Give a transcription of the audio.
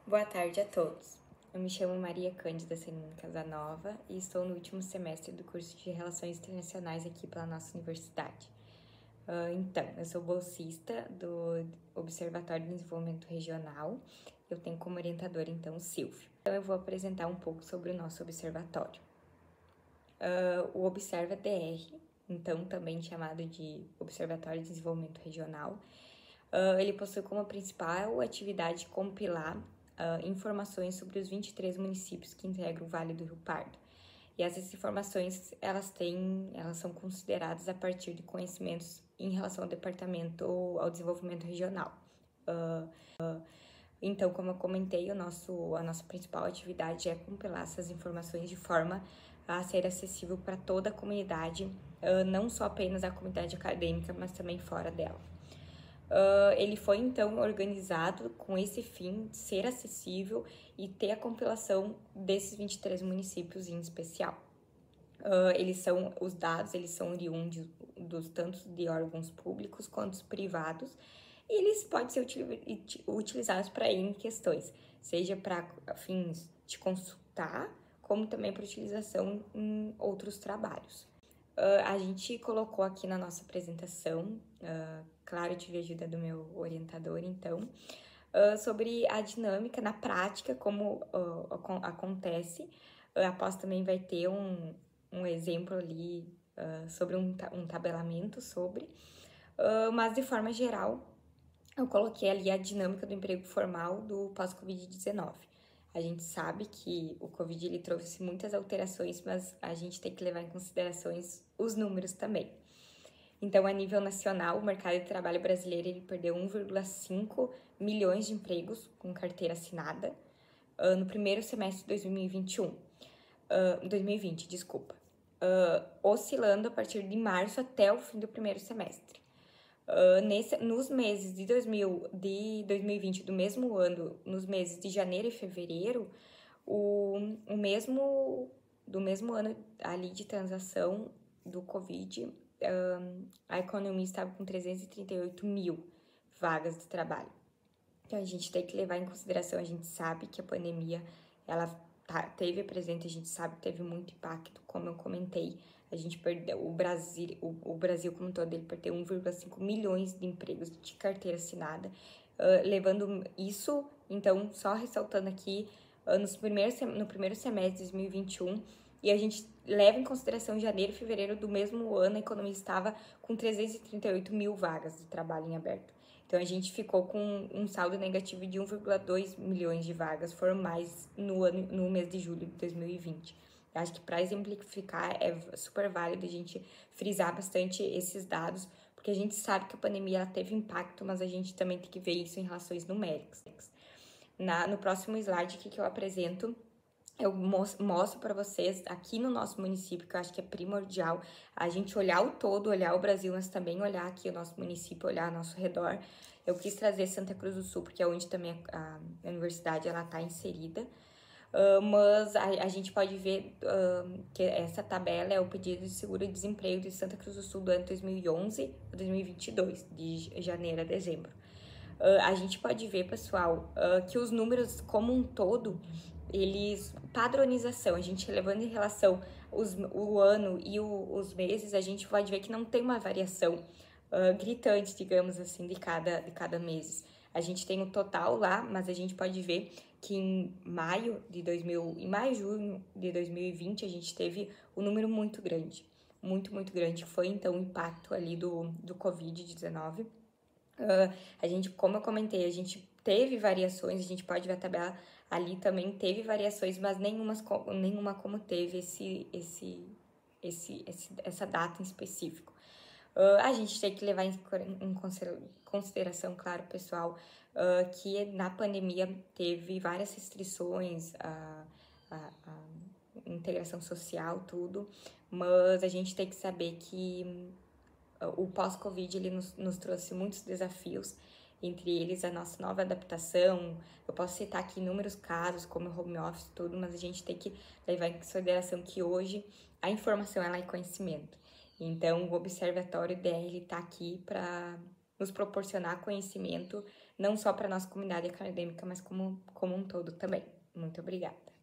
Boa tarde a todos. Eu me chamo Maria Cândida Celina Casanova e estou no último semestre do curso de Relações Internacionais aqui pela nossa universidade. Eu sou bolsista do Observatório de Desenvolvimento Regional. Eu tenho como orientador, o Silvio. Então, eu vou apresentar um pouco sobre o nosso observatório. O Observa DR, também chamado de Observatório de Desenvolvimento Regional, ele possui como principal atividade compilar informações sobre os 23 municípios que integram o Vale do Rio Pardo. E essas informações, elas são consideradas a partir de conhecimentos em relação ao departamento ou ao desenvolvimento regional. Então, como eu comentei, a nossa principal atividade é compilar essas informações de forma a ser acessível para toda a comunidade, não só apenas a comunidade acadêmica, mas também fora dela. Ele foi, então, organizado com esse fim de ser acessível e ter a compilação desses 23 municípios em especial. Os dados são oriundos tanto de órgãos públicos quanto privados, e eles podem ser utilizados para N questões, seja para fins de consultar, como também para utilização em outros trabalhos. A gente colocou aqui na nossa apresentação, claro, eu tive a ajuda do meu orientador, sobre a dinâmica na prática, como acontece. Após também vai ter um exemplo ali sobre um tabelamento sobre, mas de forma geral, eu coloquei ali a dinâmica do emprego formal do pós-Covid-19. A gente sabe que o Covid ele trouxe muitas alterações, mas a gente tem que levar em considerações os números também. Então, a nível nacional, o mercado de trabalho brasileiro ele perdeu 1,5 milhões de empregos com carteira assinada no primeiro semestre de 2020, oscilando a partir de março até o fim do primeiro semestre. Nos meses de 2020 do mesmo ano, nos meses de janeiro e fevereiro, do mesmo ano ali de transação do Covid, a economia estava com 338 mil vagas de trabalho. Então, a gente tem que levar em consideração, a gente sabe que a pandemia, ela teve presente, a gente sabe que teve muito impacto, como eu comentei, a gente perdeu, o Brasil como um todo, ele perdeu 1,5 milhões de empregos de carteira assinada, levando isso, então, só ressaltando aqui, no primeiro semestre de 2021, e a gente leva em consideração janeiro e fevereiro do mesmo ano, a economia estava com 338 mil vagas de trabalho em aberto. Então, a gente ficou com um saldo negativo de 1,2 milhões de vagas formais no mês de julho de 2020. Eu acho que para exemplificar é super válido a gente frisar bastante esses dados, porque a gente sabe que a pandemia ela teve impacto, mas a gente também tem que ver isso em relações numéricas. No próximo slide que eu apresento, eu mostro para vocês aqui no nosso município, que eu acho que é primordial a gente olhar o todo, olhar o Brasil, mas também olhar aqui o nosso município, olhar ao nosso redor. Eu quis trazer Santa Cruz do Sul, porque é onde também a universidade está inserida. Mas a gente pode ver que essa tabela é o pedido de seguro-desemprego de Santa Cruz do Sul do ano 2011 a 2022, de janeiro a dezembro. A gente pode ver, pessoal, que os números como um todo, padronização, a gente levando em relação o ano e os meses, a gente pode ver que não tem uma variação gritante, digamos assim, de cada mês. A gente tem o total lá, mas a gente pode ver que em maio e junho de 2020, a gente teve um número muito grande, muito grande, que foi então o impacto ali do Covid-19. A gente, como eu comentei, a gente teve variações, a gente pode ver a tabela ali também teve variações, mas nenhuma como teve essa data em específico. A gente tem que levar em consideração, claro, pessoal, que na pandemia teve várias restrições, a integração social, tudo, mas a gente tem que saber que o pós-Covid ele nos trouxe muitos desafios, entre eles a nossa nova adaptação. Eu posso citar aqui inúmeros casos, como o home office, tudo, mas a gente tem que levar em consideração que hoje a informação ela é conhecimento. Então, o Observatório DR está aqui para nos proporcionar conhecimento não só para nossa comunidade acadêmica, mas como um todo também. Muito obrigada.